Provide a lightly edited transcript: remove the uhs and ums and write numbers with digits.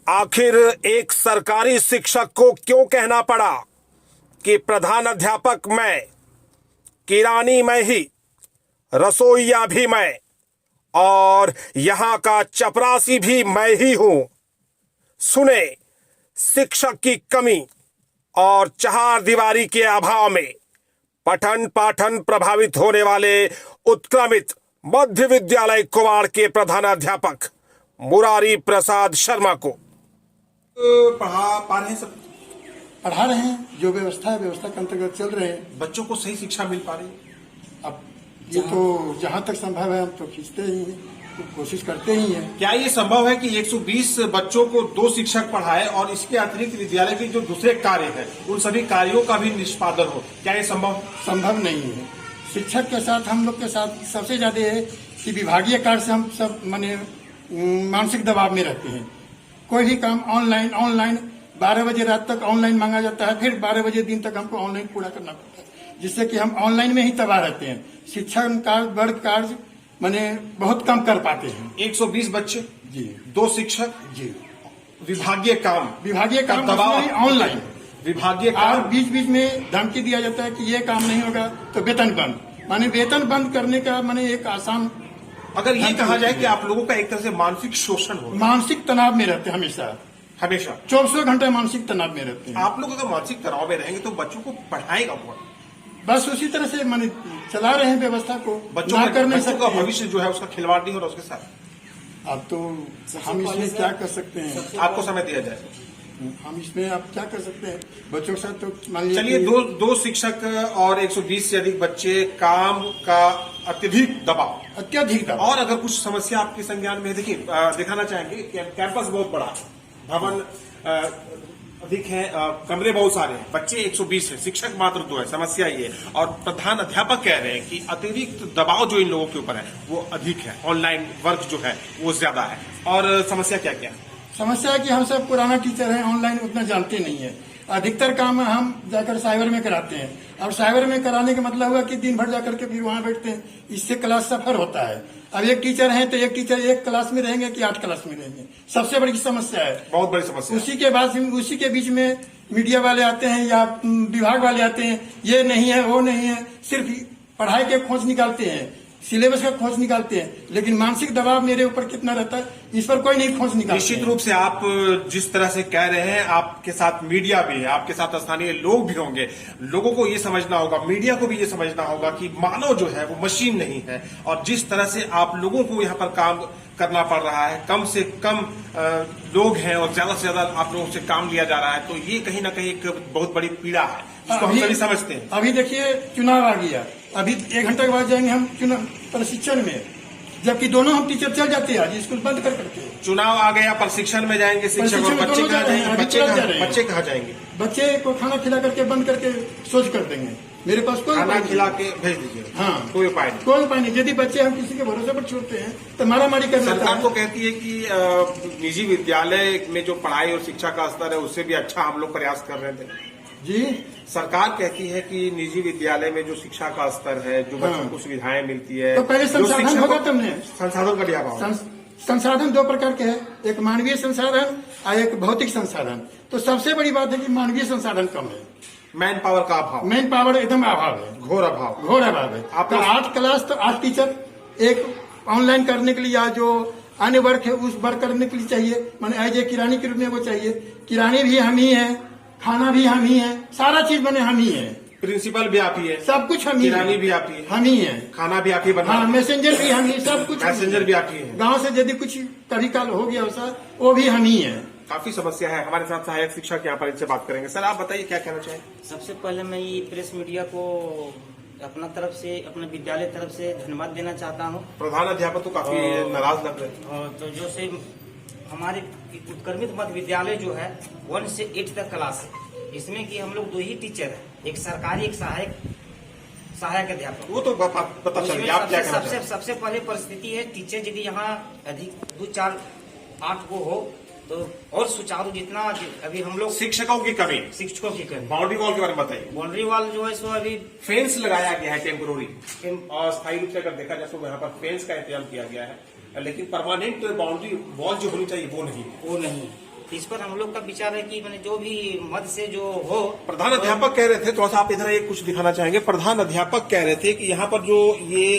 आखिर एक सरकारी शिक्षक को क्यों कहना पड़ा कि प्रधान अध्यापक मैं, किरानी मैं ही, रसोइया भी मैं और यहां का चपरासी भी मैं ही हूं। सुने शिक्षक की कमी और चार दीवारी के अभाव में पठन पाठन प्रभावित होने वाले उत्क्रमित मध्य विद्यालय कुवाड़ के प्रधानाध्यापक मुरारी प्रसाद शर्मा को। पढ़ा रहे हैं, सब पढ़ा रहे हैं, जो व्यवस्था है व्यवस्था के अंतर्गत चल रहे हैं। बच्चों को सही शिक्षा मिल पा रही है। अब ये तो जहां तक संभव है हम तो खींचते ही हैं, तो कोशिश करते ही हैं। क्या ये संभव है कि 120 बच्चों को 2 शिक्षक पढ़ाए और इसके अतिरिक्त विद्यालय के जो दूसरे कार्य है उन सभी कार्यों का भी निष्पादन हो? क्या ये संभव नहीं है। शिक्षक के साथ हम लोग के साथ सबसे ज्यादा है कि विभागीय कार्य से हम सब माने मानसिक दबाव में रहते हैं। कोई भी काम ऑनलाइन 12 बजे रात तक ऑनलाइन मांगा जाता है, फिर 12 बजे दिन तक हमको ऑनलाइन पूरा करना पड़ता है, जिससे कि हम ऑनलाइन में ही तबाह रहते हैं। शिक्षण कार्य वर्ग कार्य माने बहुत कम कर पाते हैं। 120 बच्चे जी, 2 शिक्षक जी, विभागीय काम दबाव ऑनलाइन विभागीय काम। और बीच बीच में धमकी दिया जाता है कि ये काम नहीं होगा तो वेतन बंद। माने वेतन बंद करने का माने एक आसान। अगर ये कहा जाए कि आप लोगों का एक तरह से मानसिक शोषण हो, मानसिक तनाव में रहते हैं हमेशा 24 घंटे मानसिक तनाव में रहते हैं। आप लोग अगर मानसिक तनाव में रहेंगे तो बच्चों को पढ़ाएगा कौन? बस उसी तरह से माने चला रहे हैं व्यवस्था को। बच्चों का भविष्य जो है उसका खिलवाड़ नहीं हो रहा उसके साथ। अब तो हम इसमें क्या कर सकते हैं? आपको समय दिया जाए, हम इसमें आप क्या कर सकते हैं? बच्चों के साथ तो मान चलिए दो शिक्षक और 120 से अधिक बच्चे, काम का अत्यधिक दबाव और अगर कुछ समस्या आपके संज्ञान में देखिए दिखाना चाहेंगे। कैंपस बहुत बड़ा, भवन अधिक है, कमरे बहुत सारे हैं, बच्चे 120 है, शिक्षक मात्र 2 है। समस्या ये है और प्रधान अध्यापक कह रहे हैं कि अतिरिक्त दबाव जो इन लोगों के ऊपर है वो अधिक है, ऑनलाइन वर्क जो है वो ज्यादा है। और समस्या क्या क्या है? समस्या है कि हम सब पुराना टीचर हैं, ऑनलाइन उतना जानते नहीं है। अधिकतर काम हम जाकर साइबर में कराते हैं और साइबर में कराने का मतलब हुआ कि दिन भर जाकर के फिर वहां बैठते हैं, इससे क्लास सफर होता है। अब एक टीचर है तो एक टीचर एक क्लास में रहेंगे कि 8 क्लास में रहेंगे, सबसे बड़ी समस्या है, बहुत बड़ी समस्या। उसी के बीच में मीडिया वाले आते हैं या विभाग वाले आते हैं, ये नहीं है वो नहीं है, सिर्फ पढ़ाई के खोज निकालते हैं, सिलेबस का खोज निकालते हैं, लेकिन मानसिक दबाव मेरे ऊपर कितना रहता है इस पर कोई नहीं खोज निकालता। निश्चित रूप से आप जिस तरह से कह रहे हैं, आपके साथ मीडिया भी है, आपके साथ स्थानीय लोग भी होंगे। लोगों को ये समझना होगा, मीडिया को भी ये समझना होगा कि मानव जो है वो मशीन नहीं है और जिस तरह से आप लोगों को यहाँ पर काम करना पड़ रहा है, कम से कम लोग हैं और ज्यादा से ज्यादा आप लोगों से काम लिया जा रहा है, तो ये कहीं ना कहीं एक बहुत बड़ी पीड़ा है जिसको हम सभी समझते हैं। अभी देखिए चुनाव आ गया, अभी 1 घंटे के बाद जाएंगे हम चुनाव प्रशिक्षण में, जबकि दोनों हम टीचर चल जाते हैं आज स्कूल बंद कर करके। चुनाव आ गया, प्रशिक्षण में जाएंगे शिक्षक और बच्चे कहाँ जाएंगे? बच्चे को खाना खिला करके बंद करके सोच कर देंगे। मेरे पास कोई खाना खिला के भेज दीजिए। हाँ, कोई उपाय नहीं। यदि बच्चे हम किसी के भरोसे पर छोड़ते हैं तो मारामारी कर। सरकार तो कहती है कि निजी विद्यालय में जो पढ़ाई और शिक्षा का स्तर है उससे भी अच्छा हम लोग प्रयास कर रहे थे। जी, सरकार कहती है कि निजी विद्यालय में जो शिक्षा का स्तर है, जो बच्चों को सुविधाएं मिलती है, तो पहले संसाधन होगा तुमने। संसाधन का भी अभाव। संसाधन 2 प्रकार के हैं, एक मानवीय संसाधन और एक भौतिक संसाधन। तो सबसे बड़ी बात है कि मानवीय संसाधन कम है, मैन पावर का अभाव, मैन पावर एकदम अभाव है, घोर अभाव है। तो 8 क्लास तो 8 टीचर एक ऑनलाइन करने के लिए या जो अन्य वर्क है उस वर्क करने के लिए चाहिए, मैंने एज ए किरानी के रूप में वो चाहिए। किरानी भी हम ही है, खाना भी हम ही है, सारा चीज बने हम ही है, प्रिंसिपल भी आप ही है, सब कुछ हम ही, किरानी भी आप ही, हम ही है, खाना भी आप ही बना, हाँ, मैसेंजर भी हम ही, सब कुछ मैसेंजर भी आप ही है। गाँव से यदि कुछ कभी काल हो गया वैसा वो भी हम ही है। काफी समस्या है। हमारे साथ सहायक शिक्षक यहाँ पर इनसे बात करेंगे। सर आप बताइए क्या कहना चाहिए? सबसे पहले मैं ये प्रेस मीडिया को अपने विद्यालय तरफ से धन्यवाद देना चाहता हूँ। प्रधान अध्यापक तो काफी नाराज लग रहे हैं। तो जो से हमारे उत्क्रमित मध्य विद्यालय जो है 1 से 8 तक क्लास है, इसमें कि हम लोग 2 ही टीचर हैं, एक सरकारी एक सहायक अध्यापक। वो तो पता चल गया। आप क्या कहना चाहते हैं? सबसे पहले परिस्थिति है टीचर यदि यहाँ अधिक 2, 4, 8 को हो तो और सुचारू, जितना अभी हम लोग शिक्षकों की कमी। बाउंड्री वॉल के बारे में बताइए। बाउंड्री वॉल जो है सो अभी फेंस लगाया गया है टेम्पोररी और स्थायी रूप से अगर देखा जाए तो यहाँ पर फेंस का इंतजाम किया गया है, लेकिन परमानेंट बाउंड्री वॉल जो होनी चाहिए वो नहीं। इस पर हम लोग का विचार है कि मैंने जो भी मद से जो हो। प्रधान अध्यापक कह रहे थे, थोड़ा सा आप इधर एक कुछ दिखाना चाहेंगे। प्रधान अध्यापक कह रहे थे कि यहाँ पर जो ये